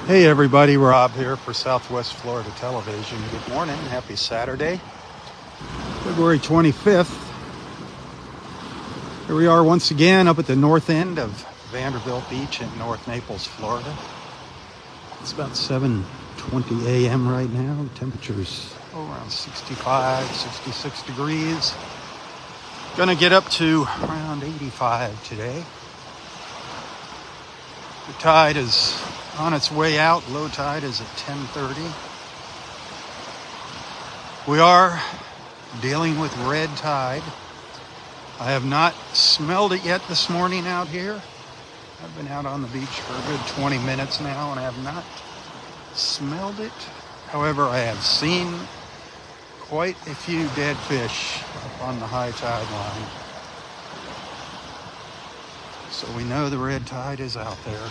Hey everybody, Rob here for Southwest Florida Television. Good morning, happy Saturday, February 25th. Here we are once again up at the north end of Vanderbilt Beach in North Naples, Florida. It's about 7:20 a.m. right now. The temperature's around 65, 66 degrees. Gonna get up to around 85 today. The tide is on its way out. Low tide is at 10:30. We are dealing with red tide. I have not smelled it yet this morning out here. I've been out on the beach for a good 20 minutes now and I have not smelled it. However, I have seen quite a few dead fish up on the high tide line. So we know the red tide is out there.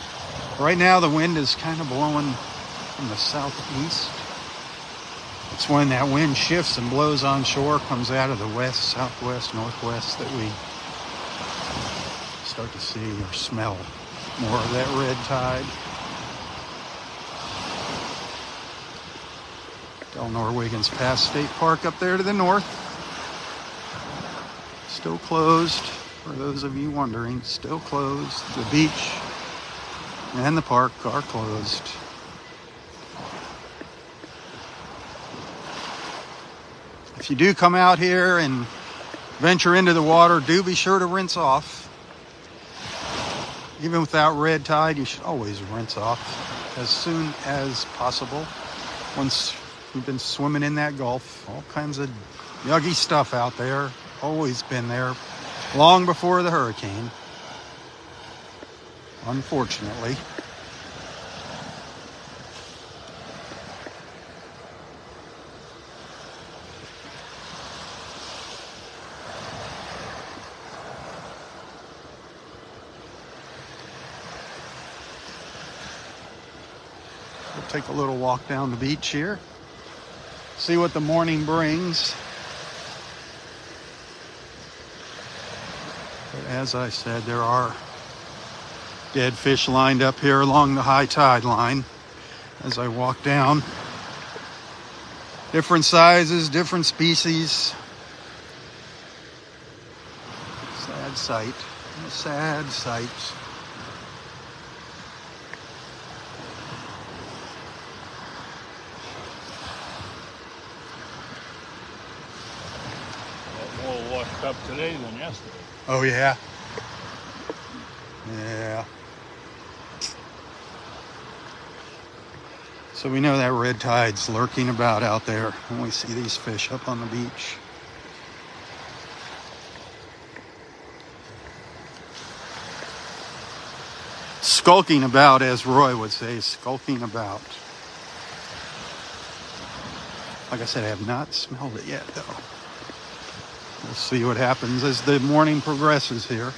Right now the wind is kind of blowing from the southeast. It's when that wind shifts and blows onshore, comes out of the west, southwest, northwest, that we start to see or smell more of that red tide. Del Norwegian's Pass State Park up there to the north. Still closed. For those of you wondering, still closed. The beach and the park are closed. If you do come out here and venture into the water, do be sure to rinse off. Even without red tide, you should always rinse off as soon as possible. Once you've been swimming in that Gulf, all kinds of yuggy stuff out there, always been there. Long before the hurricane, unfortunately. We'll take a little walk down the beach here, see what the morning brings. But as I said, there are dead fish lined up here along the high tide line as I walk down. Different sizes, different species. Sad sight. A sad sight. More washed up today than yesterday. Oh yeah. Yeah. So we know that red tide's lurking about out there when we see these fish up on the beach. Skulking about, as Roy would say, skulking about. Like I said, I have not smelled it yet though. We'll see what happens as the morning progresses here.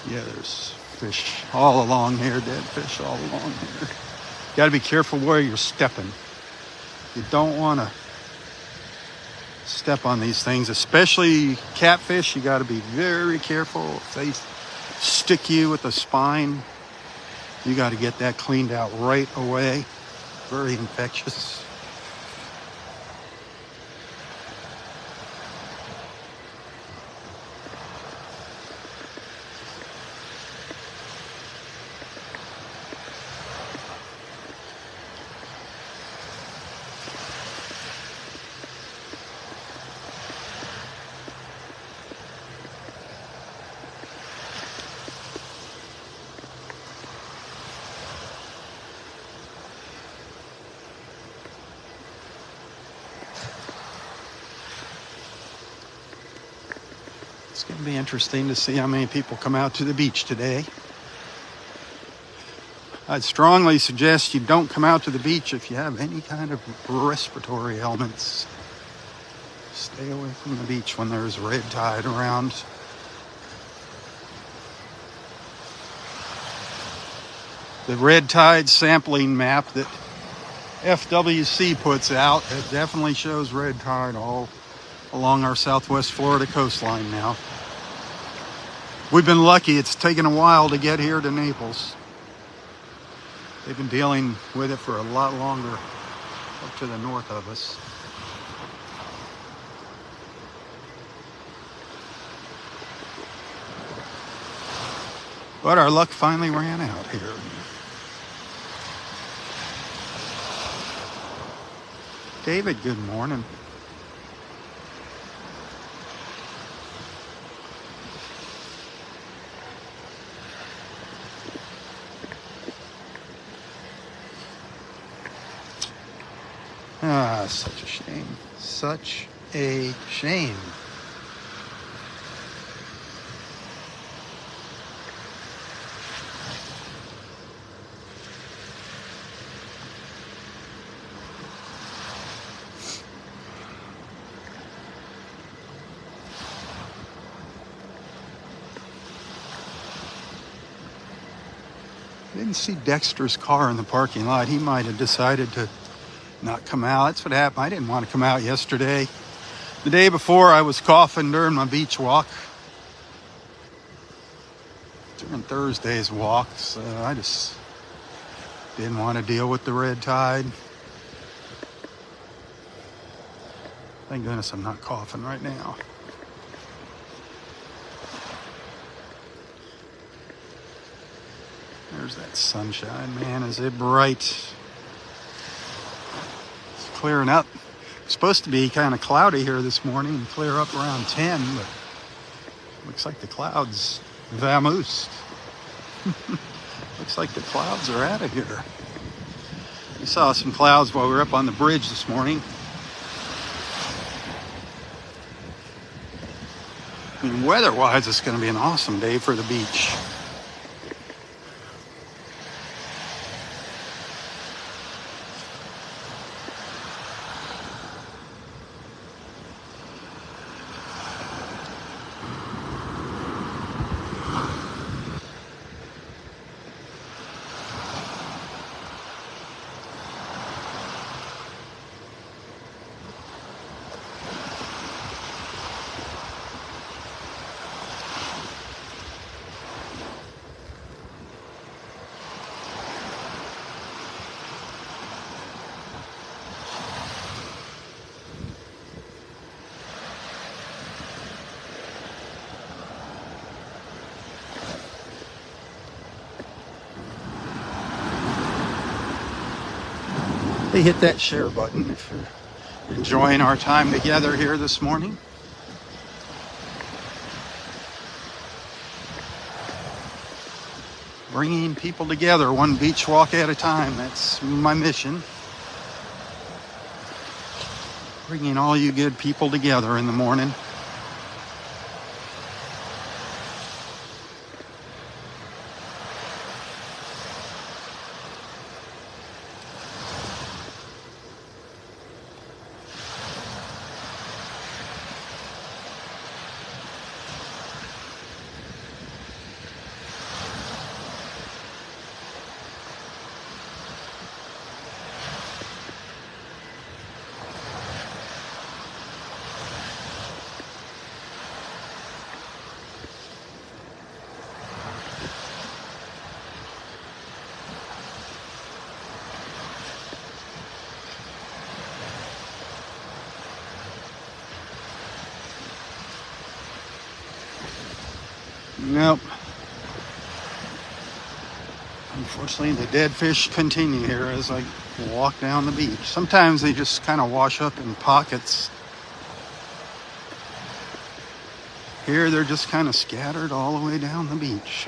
Yeah, there's fish all along here, dead fish all along here. You got to be careful where you're stepping. You don't want to step on these things, especially catfish. You got to be very careful. If they stick you with the spine, you got to get that cleaned out right away. Very infectious. It's going to be interesting to see how many people come out to the beach today. I'd strongly suggest you don't come out to the beach if you have any kind of respiratory ailments. Stay away from the beach when there's red tide around. The red tide sampling map that FWC puts out, it definitely shows red tide all along our southwest Florida coastline now. We've been lucky. It's taken a while to get here to Naples. They've been dealing with it for a lot longer up to the north of us. But our luck finally ran out here. David, good morning. Ah, such a shame. Such a shame. I didn't see Dexter's car in the parking lot. He might have decided to not come out. That's what happened. I didn't want to come out yesterday. The day before, I was coughing during my beach walk. During Thursday's walks, I just didn't want to deal with the red tide. Thank goodness I'm not coughing right now. There's that sunshine, man. Is it bright? It's clearing up. It's supposed to be kind of cloudy here this morning and clear up around 10, but looks like the clouds vamoosed. Looks like the clouds are out of here. We saw some clouds while we were up on the bridge this morning. I mean, weather-wise, it's going to be an awesome day for the beach. Hey, hit that share button if you're enjoying our time together here this morning. Bringing people together one beach walk at a time. That's my mission. Bringing all you good people together in the morning. Nope. Unfortunately, the dead fish continue here as I walk down the beach. Sometimes they just kind of wash up in pockets. Here, they're just kind of scattered all the way down the beach.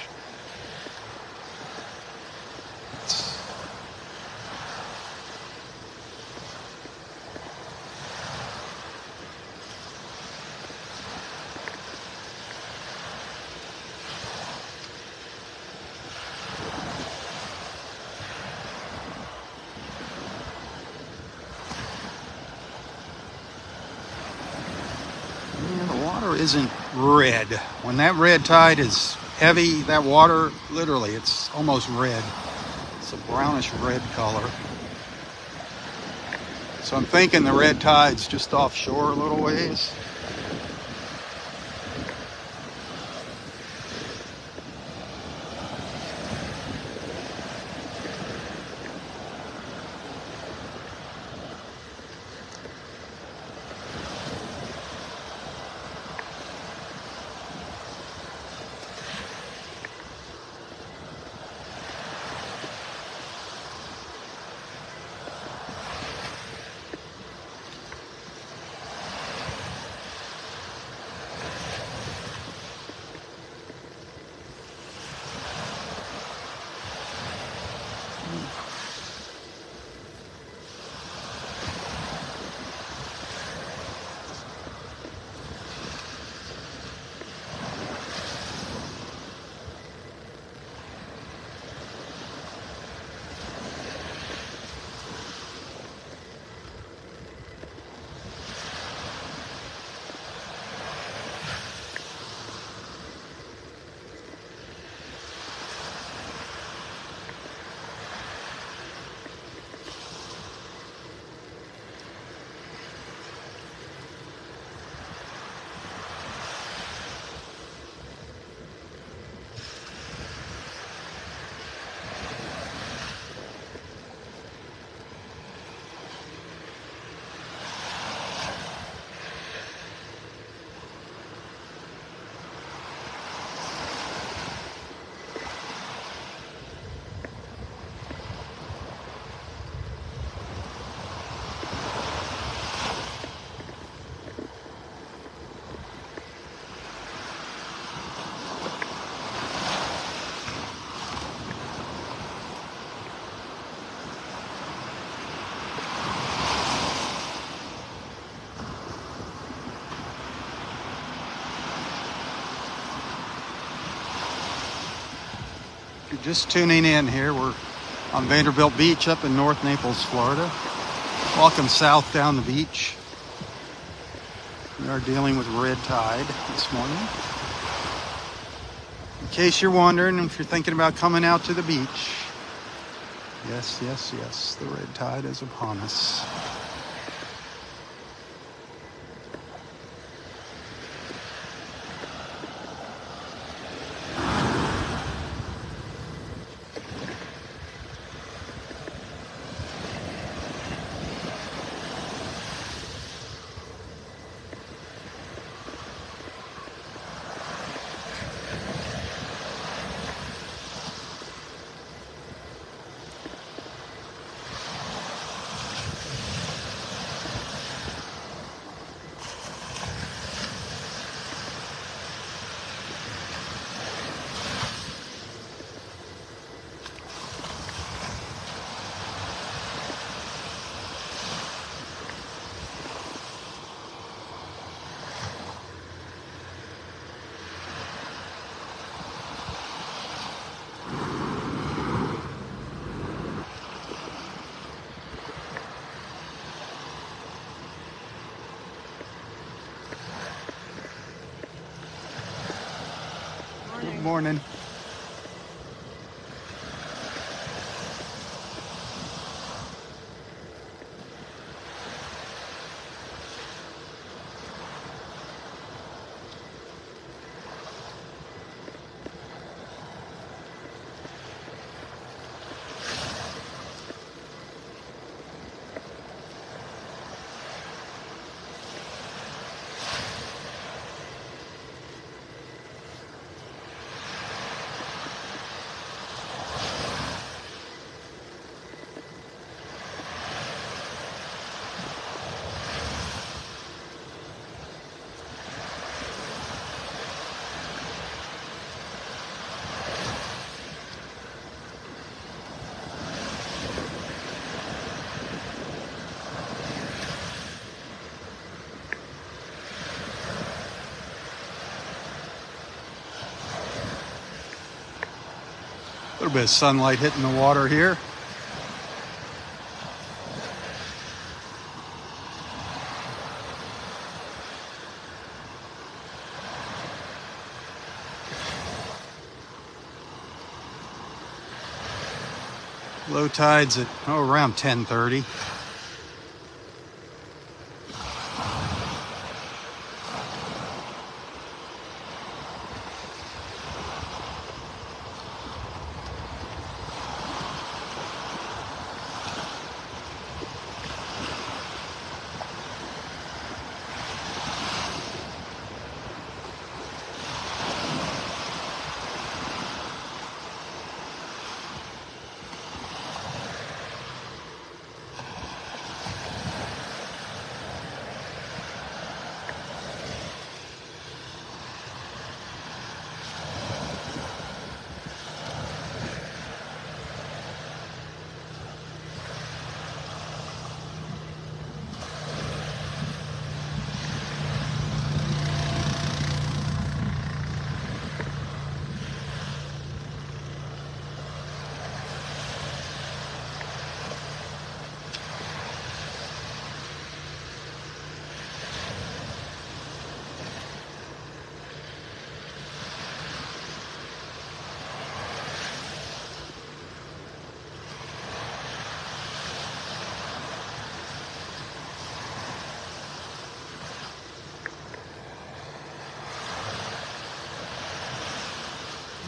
Water isn't red. When that red tide is heavy, that water, literally, it's almost red. It's a brownish red color. So I'm thinking the red tide's just offshore a little ways. If you're just tuning in here, we're on Vanderbilt Beach up in North Naples, Florida. Walking south down the beach. We are dealing with red tide this morning. In case you're wondering if you're thinking about coming out to the beach, yes, yes, yes, the red tide is upon us. Good morning. A little bit of sunlight hitting the water here. Low tide's at around 10:30.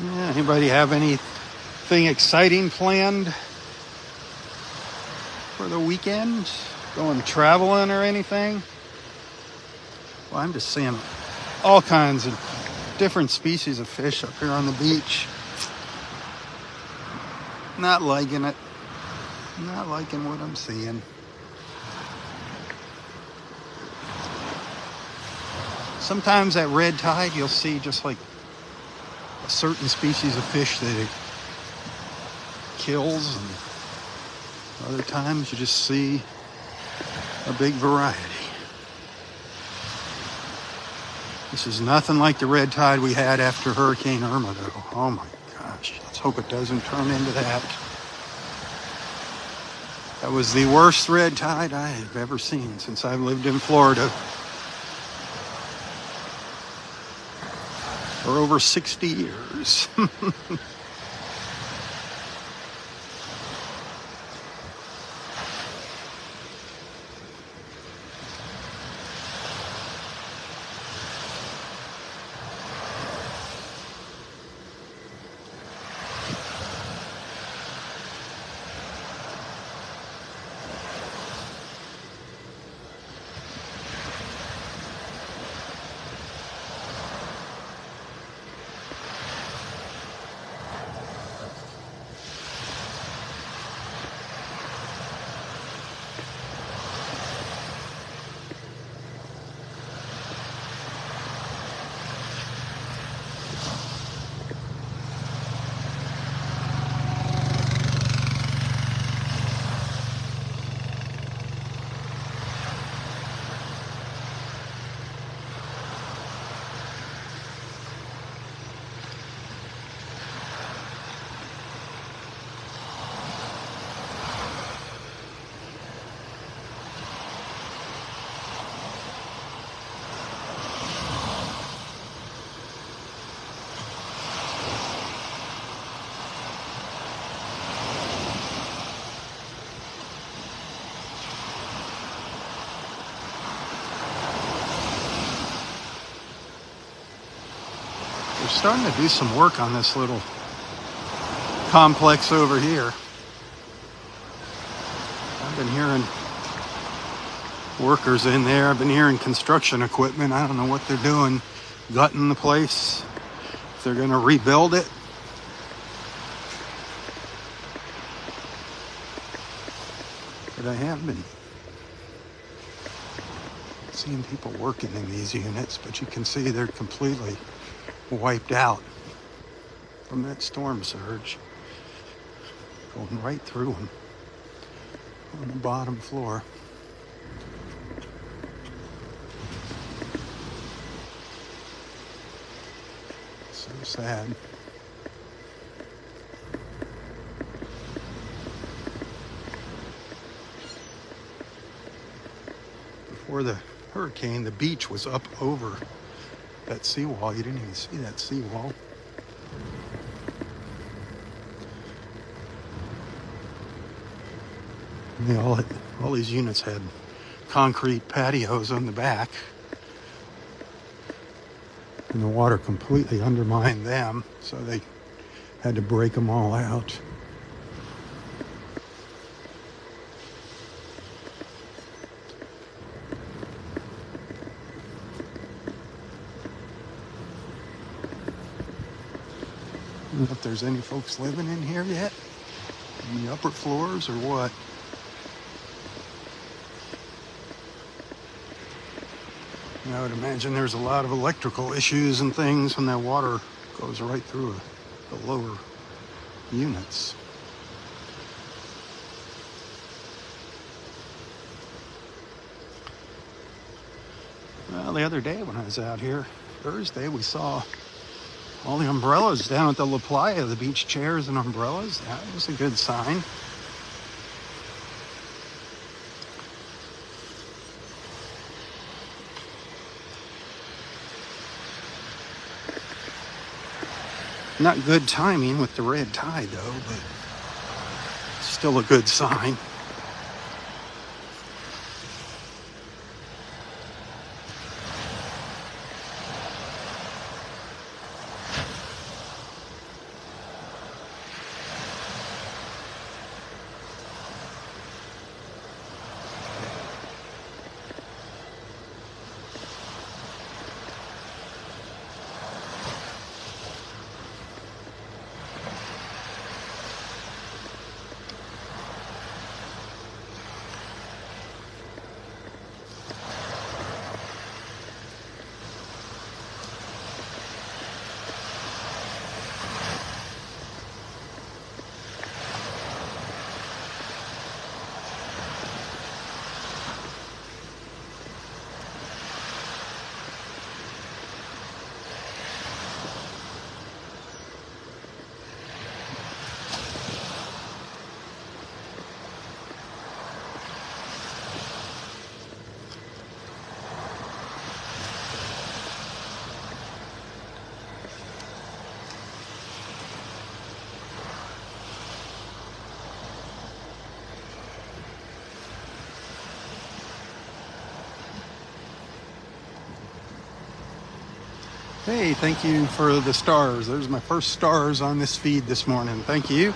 Yeah, anybody have anything exciting planned for the weekend? Going traveling or anything? Well, I'm just seeing all kinds of different species of fish up here on the beach. Not liking it. Not liking what I'm seeing. Sometimes at red tide, you'll see just like a certain species of fish that it kills, and other times you just see a big variety. This is nothing like the red tide we had after Hurricane Irma, though. Oh my gosh, let's hope it doesn't turn into that. That was the worst red tide I have ever seen since I've lived in Florida for over 60 years. They're starting to do some work on this little complex over here. I've been hearing workers in there. I've been hearing construction equipment. I don't know what they're doing, gutting the place. If they're going to rebuild it. But I have been seeing people working in these units, but you can see they're completely wiped out from that storm surge, going right through them on the bottom floor. So sad. Before the hurricane, the beach was up over that seawall. You didn't even see that seawall. All these units had concrete patios on the back, and the water completely undermined them, so they had to break them all out. I don't know if there's any folks living in here yet, in the upper floors or what. I would imagine there's a lot of electrical issues and things when that water goes right through the lower units. Well, the other day when I was out here, Thursday, we saw all the umbrellas down at the La Playa, the beach chairs and umbrellas. That was a good sign. Not good timing with the red tide though, but still a good sign. Hey, thank you for the stars. There's my first stars on this feed this morning. Thank you.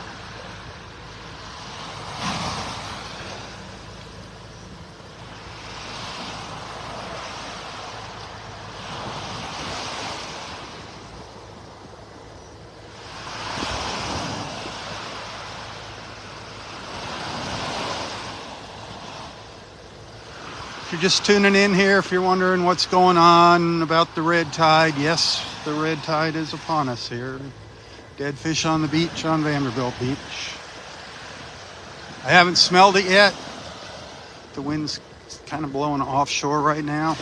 If you're just tuning in here, if you're wondering what's going on about the red tide, yes, the red tide is upon us here. Dead fish on the beach on Vanderbilt Beach. I haven't smelled it yet. The wind's kind of blowing offshore right now,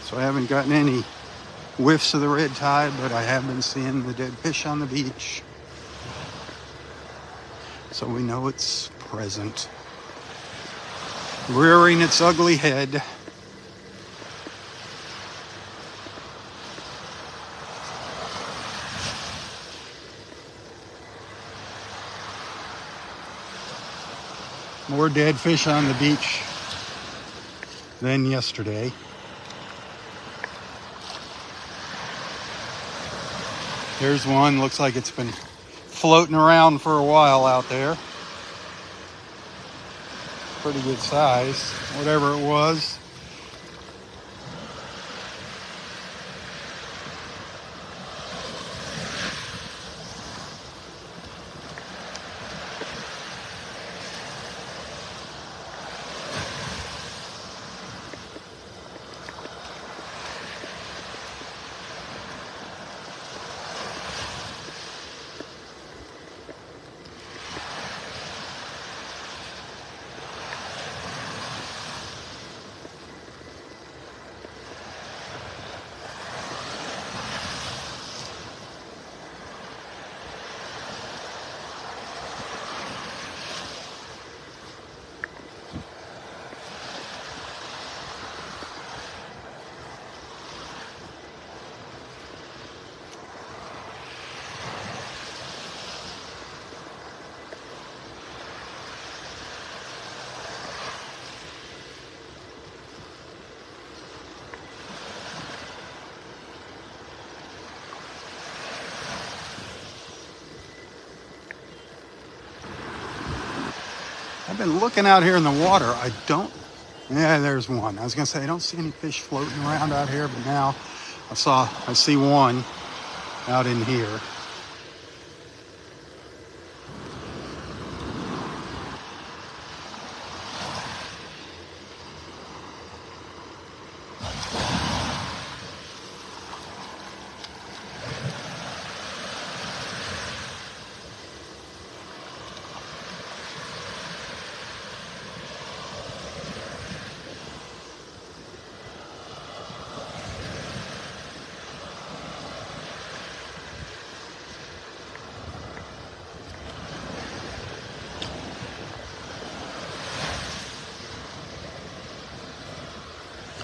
so I haven't gotten any whiffs of the red tide, but I have been seeing the dead fish on the beach. So we know it's present, rearing its ugly head. More dead fish on the beach than yesterday. There's one, looks like it's been floating around for a while out there. Pretty good size, whatever it was. I've been looking out here in the water. I don't, yeah, there's one. I was gonna say I don't see any fish floating around out here, but now I see one out in here.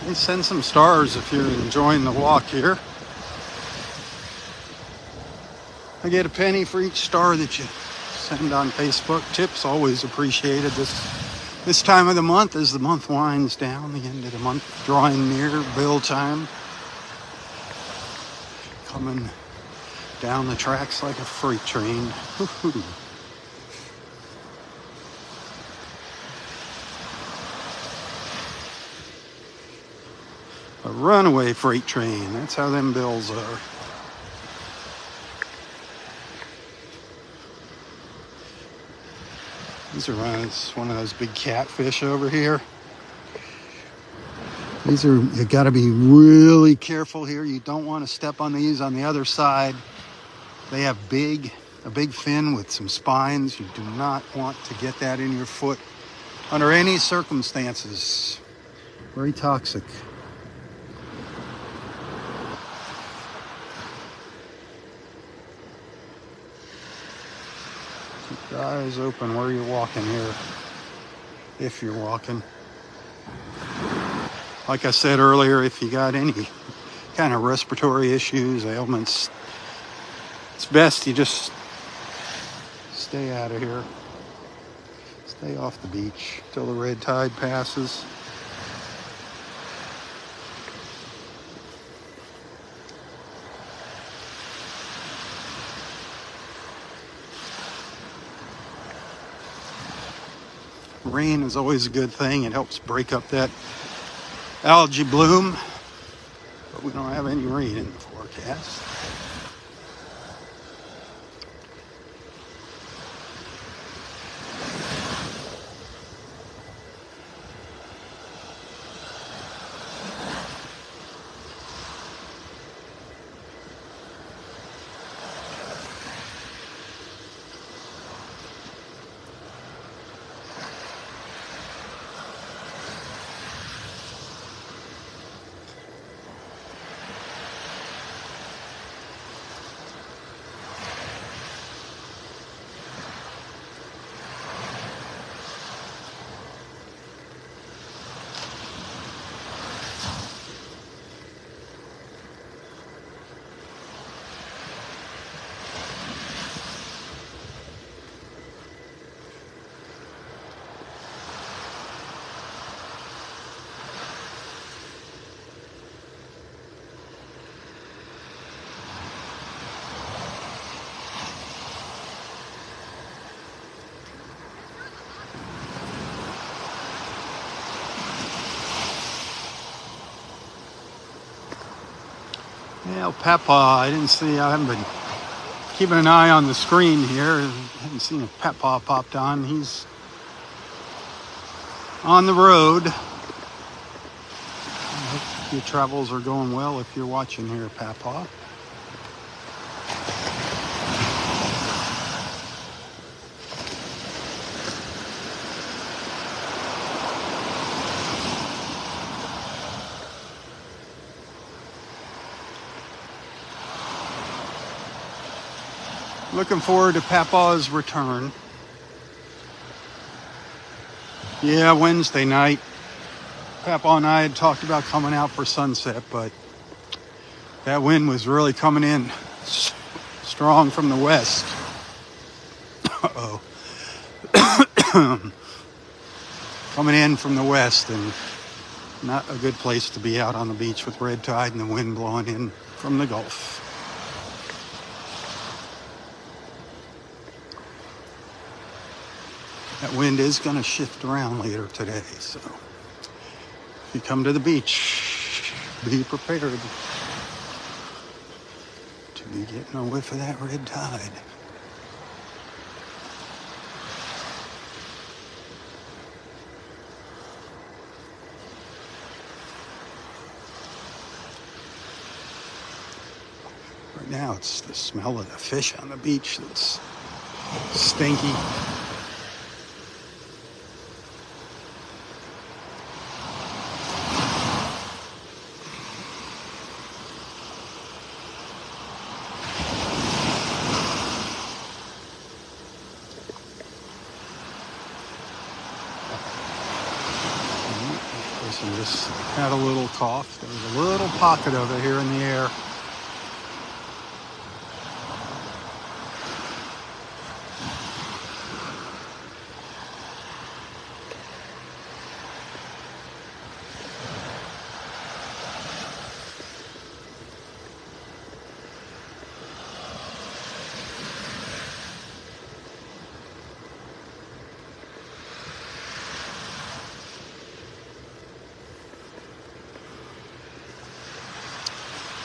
Hey, send some stars if you're enjoying the walk here. I get a penny for each star that you send on Facebook. Tips always appreciated this time of the month as the month winds down, the end of the month drawing near, bill time. Coming down the tracks like a freight train. Woo-hoo. A runaway freight train. That's how them bills are. These are it's one of those big catfish over here. You got to be really careful here. You don't want to step on these. On the other side, they have a big fin with some spines. You do not want to get that in your foot under any circumstances. Very toxic. Keep your eyes open where you're walking here, if you're walking. Like I said earlier, if you got any kind of respiratory issues, ailments, it's best you just stay out of here. Stay off the beach till the red tide passes. Rain is always a good thing. It helps break up that algae bloom, but we don't have any rain in the forecast. Yeah, Papa, I haven't been keeping an eye on the screen here. I haven't seen if Papa popped on. He's on the road. I hope your travels are going well if you're watching here, Papa. Looking forward to Papa's return. Yeah, Wednesday night. Papa and I had talked about coming out for sunset, but that wind was really coming in strong from the west. Uh-oh. Coming in from the west, and not a good place to be out on the beach with red tide and the wind blowing in from the Gulf. That wind is going to shift around later today, so if you come to the beach, be prepared to be getting a whiff of that red tide. Right now it's the smell of the fish on the beach that's stinky. Person just had a little cough. There was a little pocket of it here in the air.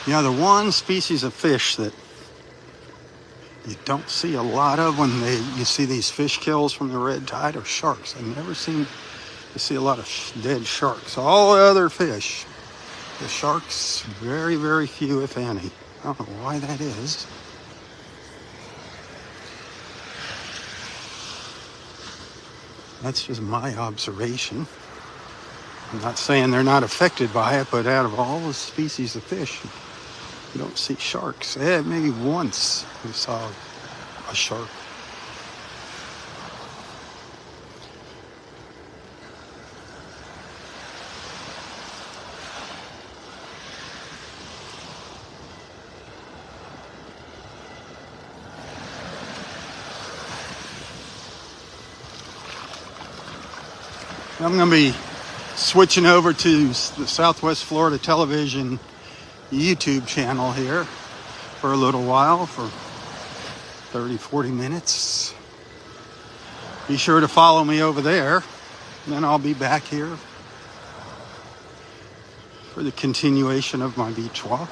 Yeah, the one species of fish that you don't see a lot of when you see these fish kills from the red tide are sharks. I've never seem to see a lot of dead sharks. All the other fish, the sharks, very, very few, if any. I don't know why that is. That's just my observation. I'm not saying they're not affected by it, but out of all the species of fish, you don't see sharks. Yeah, maybe once we saw a shark. I'm going to be switching over to the Southwest Florida Television YouTube channel here for a little while, for 30-40 minutes. Be sure to follow me over there, and then I'll be back here for the continuation of my beach walk.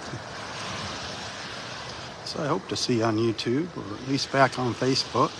So I hope to see you on YouTube, or at least back on Facebook.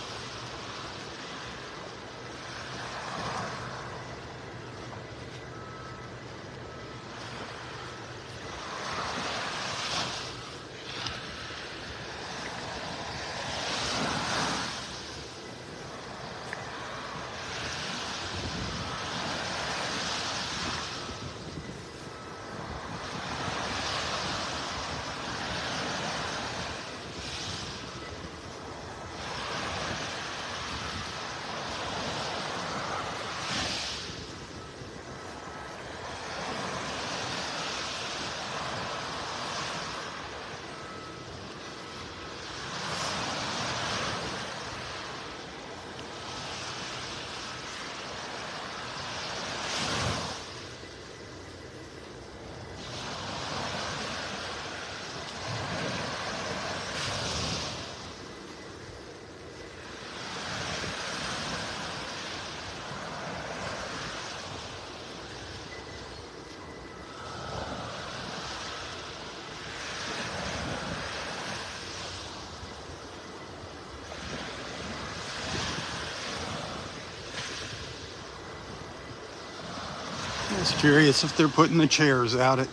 I was curious if they're putting the chairs out at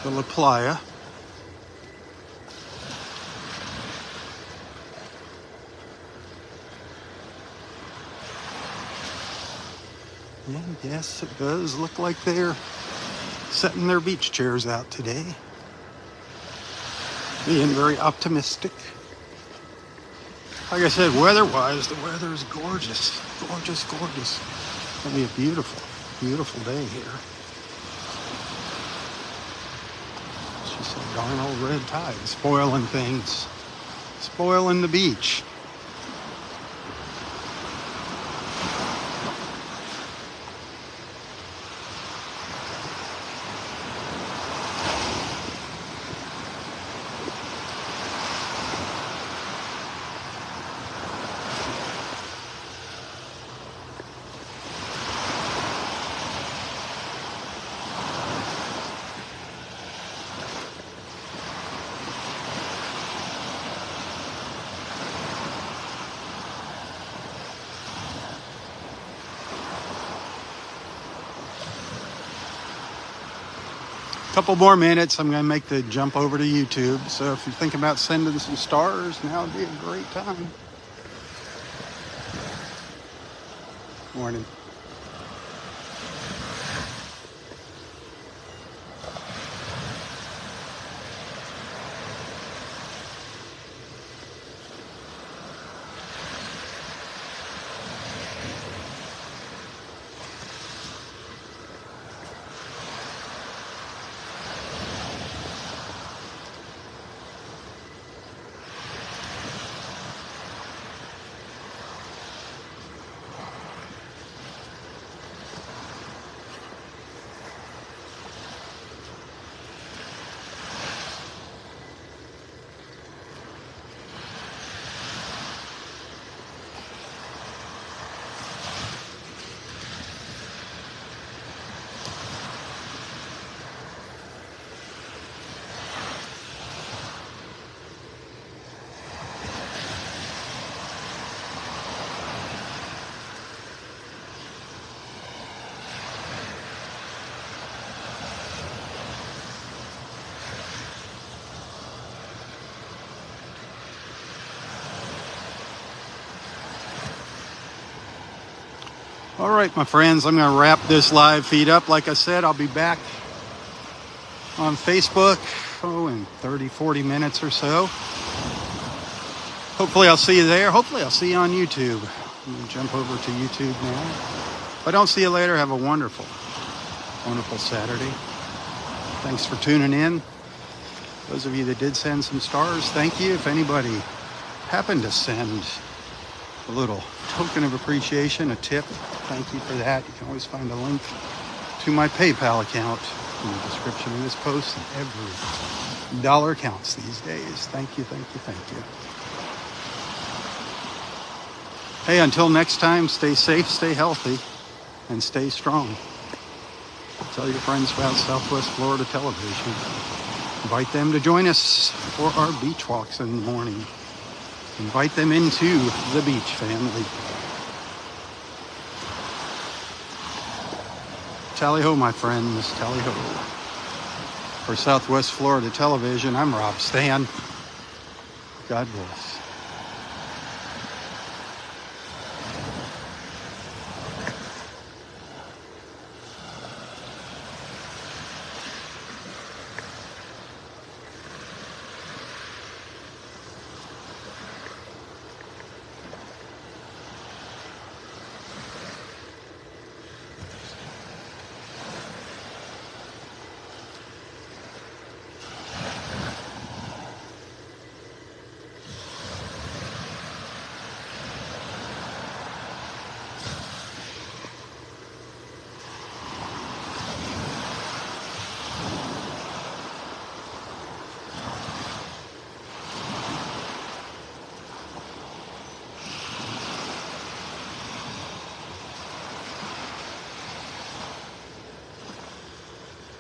the La Playa. And yes, it does look like they're setting their beach chairs out today. Being very optimistic. Like I said, weather-wise, the weather is gorgeous. Gorgeous, gorgeous. It's going to be a beautiful, beautiful day here. It's just a darn old red tide spoiling things. Spoiling the beach. Couple more minutes, I'm going to make the jump over to YouTube. So if you think about sending some stars, now would be a great time. Morning. All right, my friends, I'm going to wrap this live feed up. Like I said, I'll be back on Facebook, in 30, 40 minutes or so. Hopefully I'll see you there. Hopefully I'll see you on YouTube. I'm going to jump over to YouTube now. If I don't see you later, have a wonderful, wonderful Saturday. Thanks for tuning in. Those of you that did send some stars, thank you. If anybody happened to send a little token of appreciation, a tip, thank you for that. You can always find a link to my PayPal account in the description of this post, and every dollar counts these days. Thank you, thank you, thank you. Hey, until next time, stay safe, stay healthy, and stay strong. Tell your friends about Southwest Florida Television. Invite them to join us for our beach walks in the morning. Invite them into the beach family. Tally-ho, my friends, tally-ho. For Southwest Florida Television, I'm Robb Stan. God bless.